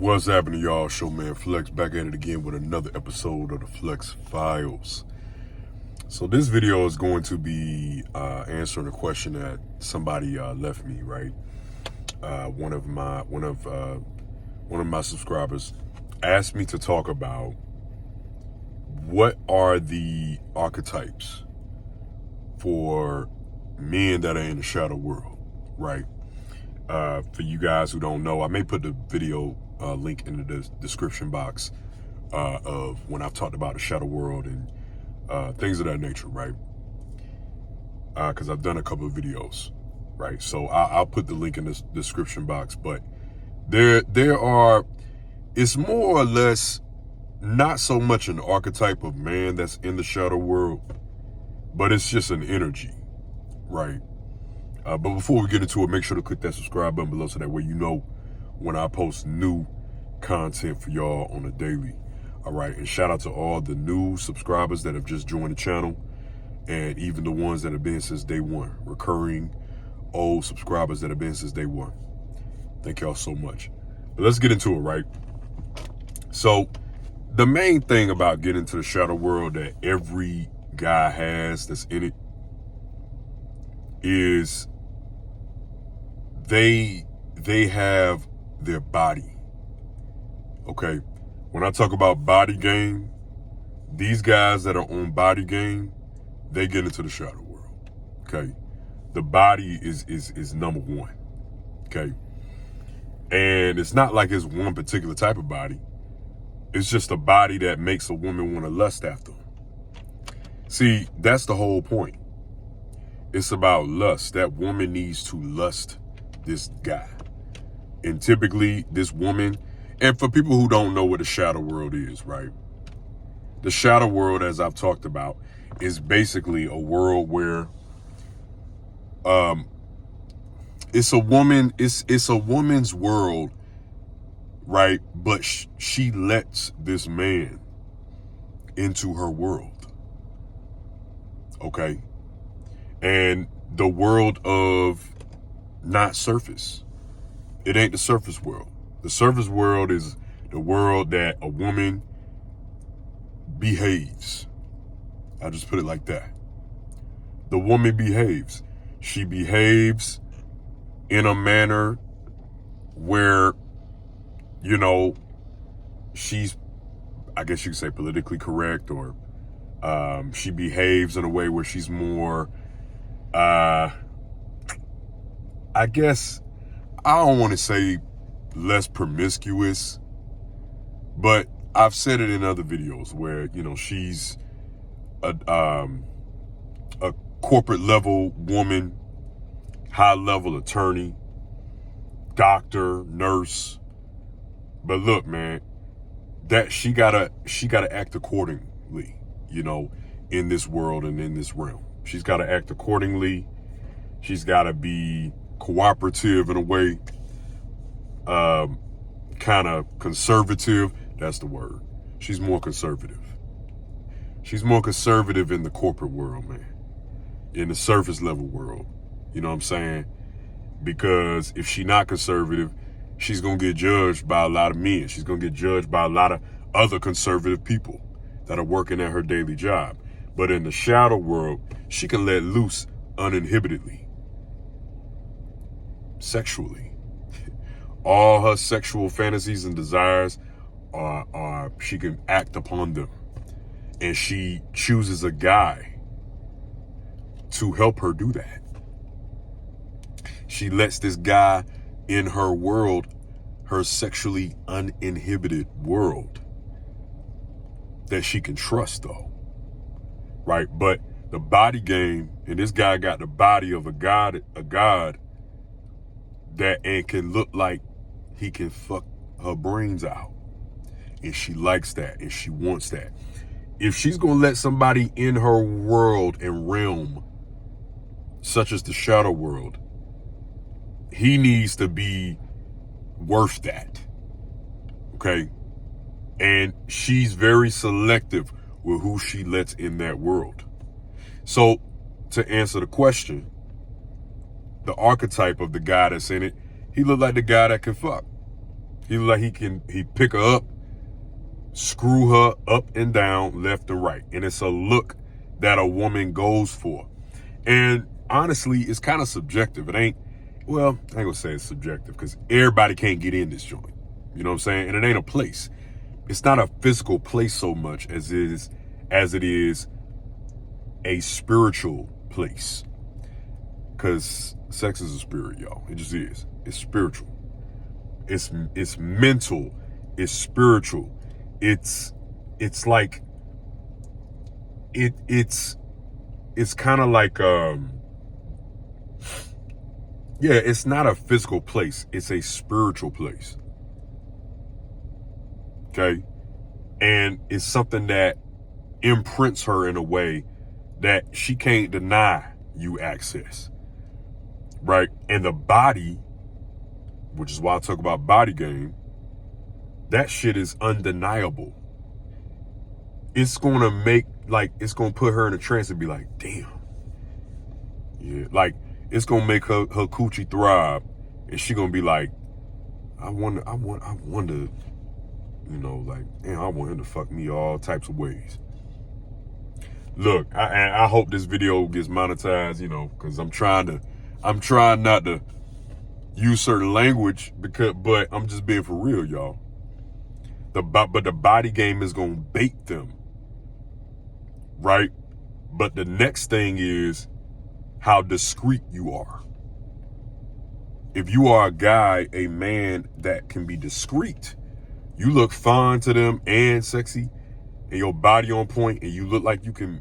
What's happening, y'all? Showman Flex back at it again with another episode of the Flex Files. So this video is going to be answering a question that somebody left me. Right, one of my subscribers asked me to talk about what are the archetypes for men that are in the shadow world. Right. For you guys who don't know, I may put the video link in the description box of when I've talked about the shadow world and things of that nature, right? Because I've done a couple of videos, right? So I'll put the link in the description box. But there are, it's more or less not so much an archetype of man that's in the shadow world, but it's just an energy, right? But before we get into it, make sure to click that subscribe button below so that way you know when I post new content for y'all on a daily. All right, and shout out to all the new subscribers that have just joined the channel, and even the ones that have been since day one, recurring old subscribers that have been since day one. Thank y'all so much. But let's get into it, right? So the main thing about getting into the shadow world that every guy has that's in it is they have their body. Okay, when I talk about body game, these guys that are on body game, they get into the shadow world. Okay, the body is number one. Okay, and it's not like it's one particular type of body. It's just a body that makes a woman want to lust after them. See, that's the whole point. It's about lust. That woman needs to lust this guy. And typically this woman, and for people who don't know what the shadow world is, right? The shadow world, as I've talked about, is basically a world where it's a woman's world, right? But she lets this man into her world. Okay? And the world of not surface. It ain't the surface world. The surface world is the world that a woman behaves. I'll just put it like that. The woman behaves. She behaves in a manner where, you know, she's, I guess you could say, politically correct, or she behaves in a way where she's more, I guess, I don't want to say less promiscuous, but I've said it in other videos where, you know, she's a corporate level woman, high level attorney, doctor, nurse. But look, man, that she gotta act accordingly, you know, in this world and in this realm. She's got to act accordingly. She's got to be cooperative in a way, kind of conservative. That's the word. She's more conservative. She's more conservative in the corporate world, man, in the surface level world. You know what I'm saying? Because if she's not conservative, she's going to get judged by a lot of men. She's going to get judged by a lot of other conservative people that are working at her daily job. But in the shadow world, she can let loose uninhibitedly. Sexually. All her sexual fantasies and desires are she can act upon them. And she chooses a guy to help her do that. She lets this guy in her world, her sexually uninhibited world, that she can trust, though. Right? But the body game, and this guy got the body of a god that and can look like he can fuck her brains out. And she likes that, and she wants that. If she's going to let somebody in her world and realm, such as the shadow world, he needs to be worth that. Okay? And she's very selective with who she lets in that world. So, to answer the question, the archetype of the guy that's in it, he looked like the guy that can fuck. He look like he pick her up, screw her up and down, left and right. And it's a look that a woman goes for. And honestly, it's kind of subjective. It ain't, well, I ain't gonna say it's subjective because everybody can't get in this joint. You know what I'm saying? And it ain't a place. It's not a physical place so much as it is a spiritual place. Because sex is a spirit, y'all. It just is. It's spiritual. It's mental. It's spiritual. It's like it's kind of like it's not a physical place. It's a spiritual place. Okay? And it's something that imprints her in a way that she can't deny you access. Right? And the body, which is why I talk about body game, that shit is undeniable. It's gonna it's gonna put her in a trance and be like, damn. Yeah, like it's gonna make her coochie thrive, and she gonna be like, I wonder, you know, like, damn, I want him to fuck me all types of ways. Look, I hope this video gets monetized, you know, because I'm trying not to use certain language but I'm just being for real, y'all. But the body game is gonna bait them, right? But the next thing is how discreet you are. If you are a guy, a man that can be discreet, you look fine to them and sexy, and your body on point, and you look like you can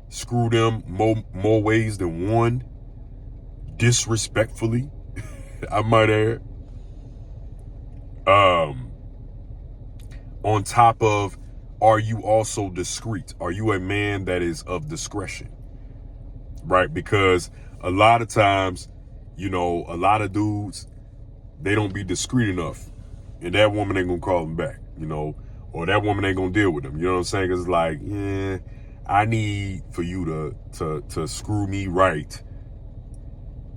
screw them more ways than one, disrespectfully, I might add. On top of, are you also discreet? Are you a man that is of discretion? Right? Because a lot of times, you know, a lot of dudes, they don't be discreet enough. And that woman ain't gonna call them back, you know, or that woman ain't gonna deal with them. You know what I'm saying? It's like, yeah, I need for you to screw me right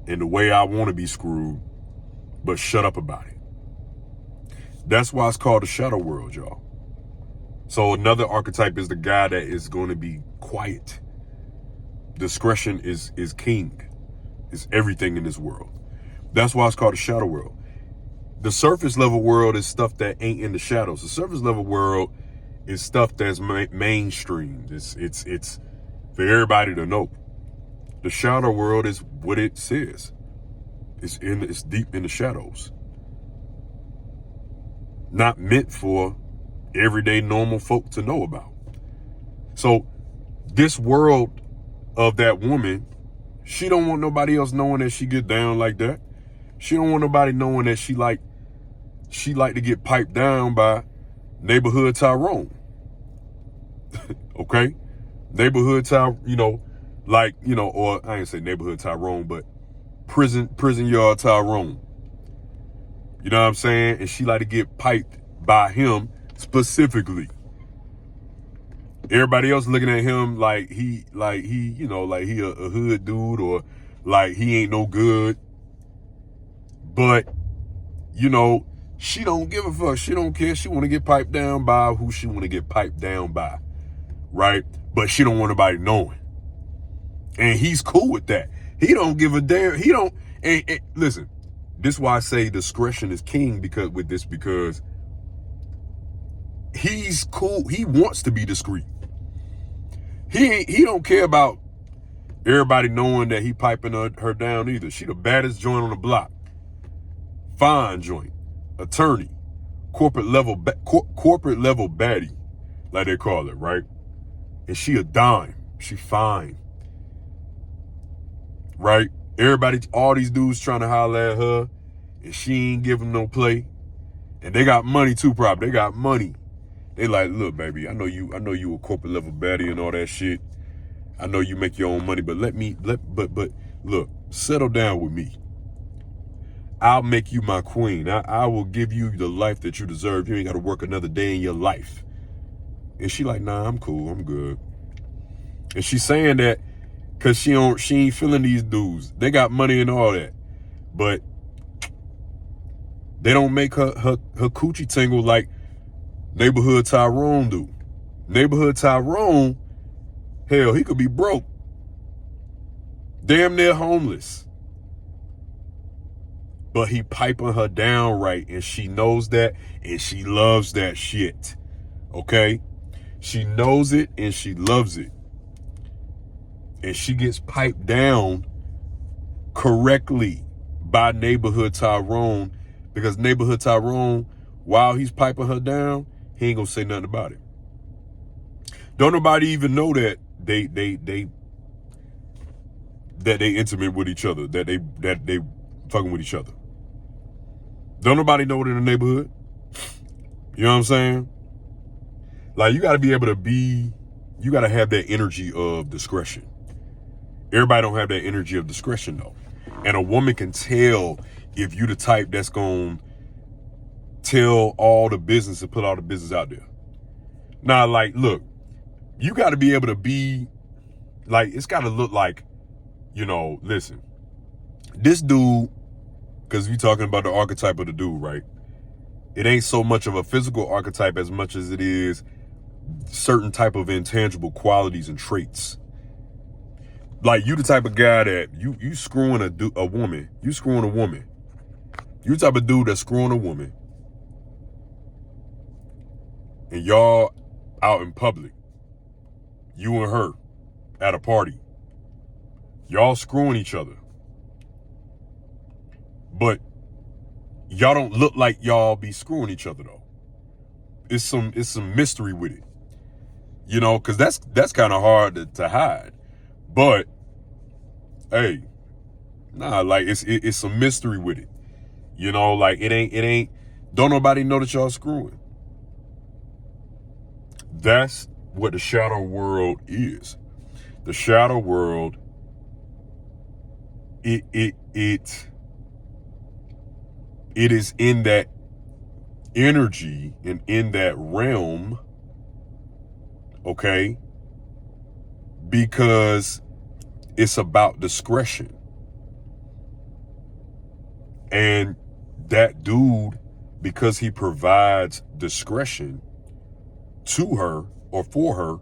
in the way I want to be screwed, but shut up about it. That's why it's called the shadow world, y'all. So another archetype is the guy that is going to be quiet. Discretion is king. It's everything in this world. That's why it's called the shadow world. The surface level world is stuff that ain't in the shadows. The surface level world is stuff that's mainstream. It's for everybody to know. The shadow world is what it says. It's deep in the shadows. Not meant for everyday normal folk to know about. So this world of that woman, she don't want nobody else knowing that she get down like that. She don't want nobody knowing that she like to get piped down by neighborhood Tyrone. Okay? Neighborhood Tyrone, you know, like, you know, or I ain't say neighborhood Tyrone, but prison yard Tyrone. You know what I'm saying? And she like to get piped by him specifically. Everybody else looking at him like he, you know, like he a hood dude, or like he ain't no good. But, you know, she don't give a fuck. She don't care. She want to get piped down by who she want to get piped down by. Right? But she don't want nobody knowing. And he's cool with that. He don't give a damn. He don't. And listen, this is why I say discretion is king, because he's cool. He wants to be discreet. He don't care about everybody knowing that he piping her down either. She the baddest joint on the block. Fine joint. Attorney. Corporate level baddie, like they call it, right? And she a dime. She fine. Right? Everybody, all these dudes trying to holler at her, and she ain't giving no play. And they got money too, probably. They got money. They like, look, baby, I know you a corporate level baddie and all that shit. I know you make your own money, but but look, settle down with me. I'll make you my queen. I will give you the life that you deserve. You ain't got to work another day in your life. And she like, nah, I'm cool. I'm good. And she's saying that because she ain't feeling these dudes. They got money and all that. But They don't make her coochie tingle like neighborhood Tyrone do. Neighborhood Tyrone, hell, he could be broke. Damn near homeless. But he piping her down right, and she knows that, and she loves that shit. Okay? She knows it, and she loves it. And she gets piped down correctly by neighborhood Tyrone, because neighborhood Tyrone, while he's piping her down, he ain't gonna say nothing about it. Don't nobody even know that they intimate with each other, that they fucking with each other. Don't nobody know it in the neighborhood. You know what I'm saying? Like, you got to be able to you got to have that energy of discretion. Everybody don't have that energy of discretion though. And a woman can tell if you the type that's going to tell all the business and put all the business out there. Now, like, look, you got to be able to be, like, it's got to look like, you know, listen, this dude, because we talking about the archetype of the dude, right? It ain't so much of a physical archetype as much as it is certain type of intangible qualities and traits. Like, you the type of guy that you screwing a woman. You screwing a woman. You the type of dude that's screwing a woman. And y'all out in public. You and her at a party. Y'all screwing each other. But y'all don't look like y'all be screwing each other though. It's some mystery with it. You know, because that's kind of hard to hide. But hey, nah, like it's some mystery with it. You know, like it ain't don't nobody know that y'all screwing. That's what the shadow world is. The shadow world, it is in that energy and in that realm, okay? Because it's about discretion. And that dude, because he provides discretion to her or for her,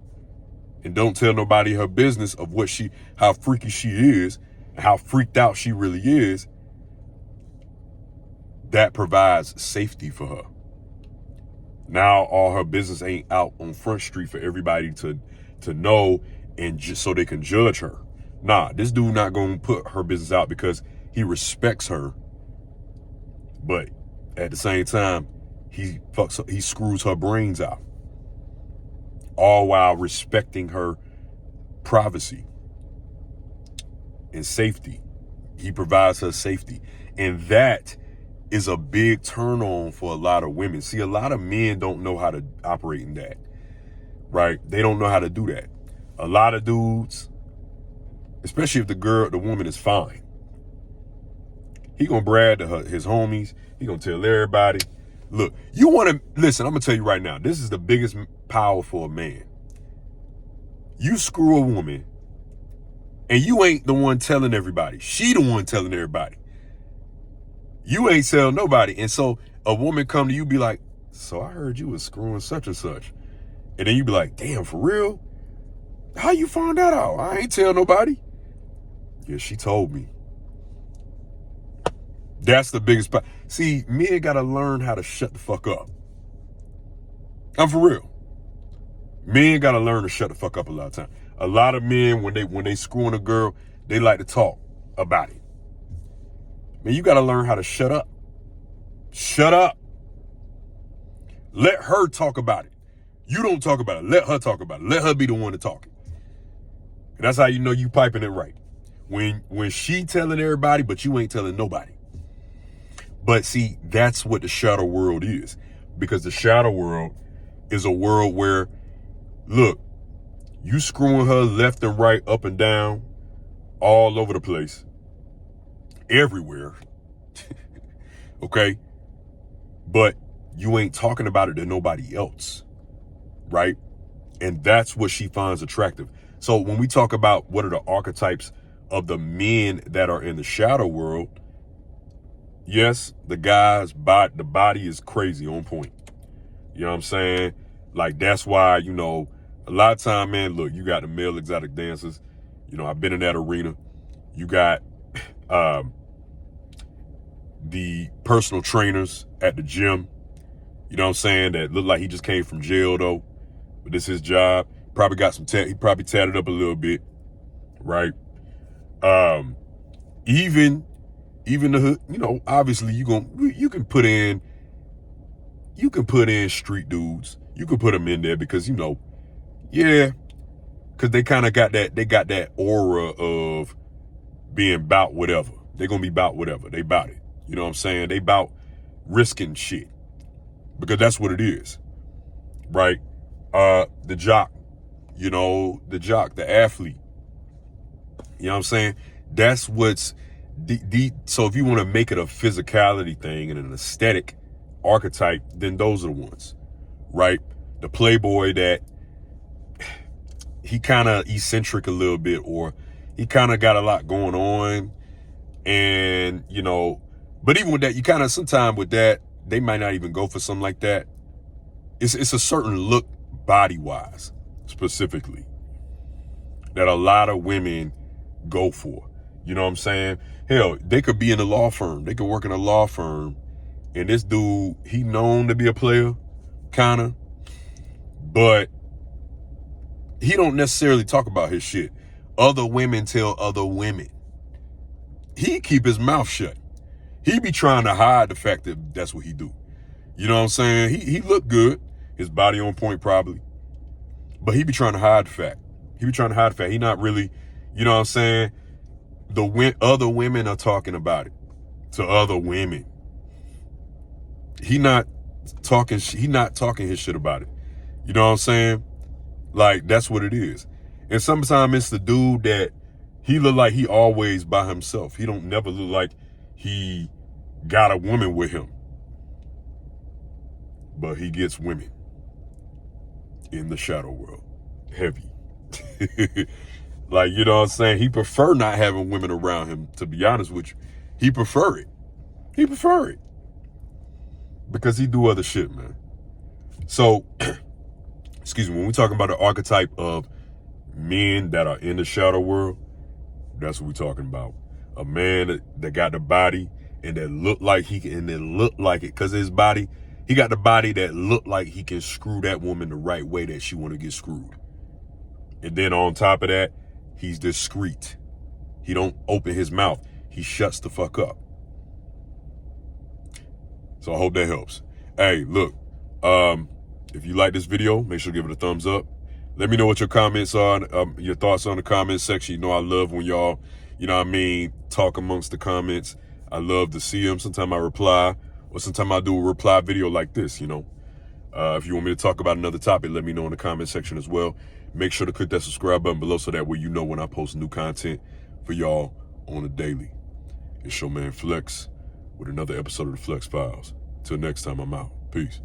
and don't tell nobody her business of how freaky she is, how freaked out she really is, that provides safety for her. Now all her business ain't out on Front Street for everybody to know and just so they can judge her. Nah, this dude not gonna put her business out because he respects her, but at the same time, he screws her brains out, all while respecting her privacy and safety. He provides her safety, and that is a big turn on for a lot of women. See, a lot of men don't know how to operate in that, right? They don't know how to do that. A lot of dudes, especially if the woman is fine, he gonna brag to his homies. He gonna tell everybody, look, you wanna, listen, I'm gonna tell you right now, this is the biggest power for a man. You screw a woman and you ain't the one telling everybody. She the one telling everybody. You ain't telling nobody. And so a woman come to you, be like, so I heard you was screwing such and such. And then you be like, damn, for real? How you found that out? I ain't tell nobody. Yeah, she told me. That's the biggest part. See, men gotta learn how to shut the fuck up. I'm for real. Men gotta learn to shut the fuck up a lot of times. A lot of men, when they screwing a girl, they like to talk about it. Man, you gotta learn how to shut up. Shut up. Let her talk about it. You don't talk about it. Let her talk about it. Let her be the one to talk it. And that's how you know you piping it right. When she telling everybody, but you ain't telling nobody. But see, that's what the shadow world is. Because the shadow world is a world where, look, you screwing her left and right, up and down, all over the place, everywhere. Okay? But you ain't talking about it to nobody else, right? And that's what she finds attractive. So when we talk about what are the archetypes of the men that are in the shadow world, Yes, the body is crazy on point. You know what I'm saying? Like, that's why, a lot of time, man, look, you got the male exotic dancers. I've been in that arena. You got the personal trainers at the gym. You know what I'm saying? That look like he just came from jail, though. But this is his job. Probably got he probably tatted up a little bit, right? Even the obviously you can put in street dudes. You can put them in there because because they kind of got that aura of being bout whatever. They're gonna be bout whatever. They bout it. You know what I'm saying? They bout risking shit because that's what it is, right? The jock, the athlete. You know what I'm saying? That's what's so if you want to make it a physicality thing and an aesthetic archetype, then those are the ones, right? The playboy that he kind of eccentric a little bit, or he kind of got a lot going on, and but even with that, you kind of sometimes with that they might not even go for something like that. It's a certain look body wise specifically that a lot of women go for. You know what I'm saying? Hell, they could be in a law firm. They could work in a law firm, and this dude, he known to be a player, kinda, but he don't necessarily talk about his shit. Other women tell other women. He keep his mouth shut. He be trying to hide the fact that that's what he do. You know what I'm saying? He look good. His body on point probably. But he be trying to hide the fact. He not really, you know what I'm saying? Other women are talking about it to other women. He not talking his shit about it. You know what I'm saying? Like, that's what it is. And sometimes it's the dude that he look like he always by himself. He don't never look like he got a woman with him. But he gets women in the shadow world. Heavy. Like, you know what I'm saying? He prefer not having women around him, to be honest with you. He prefer it. Because he do other shit, man. So, excuse me, when we're talking about the archetype of men that are in the shadow world, that's what we're talking about. A man that got the body and that look like he can, and that look like it, because of his body, he got the body that look like he can screw that woman the right way that she want to get screwed. And then on top of that, he's discreet. He don't open his mouth. He shuts the fuck up. So I hope that helps. Hey, look, if you like this video, make sure to give it a thumbs up. Let me know what your comments are, your thoughts on the comment section. You know I love when y'all, talk amongst the comments. I love to see them. Sometimes I reply, or sometimes I do a reply video like this, If you want me to talk about another topic, let me know in the comment section as well. Make sure to click that subscribe button below so that way you know when I post new content for y'all on a daily. It's your man Flex with another episode of the Flex Files. Till next time, I'm out. Peace.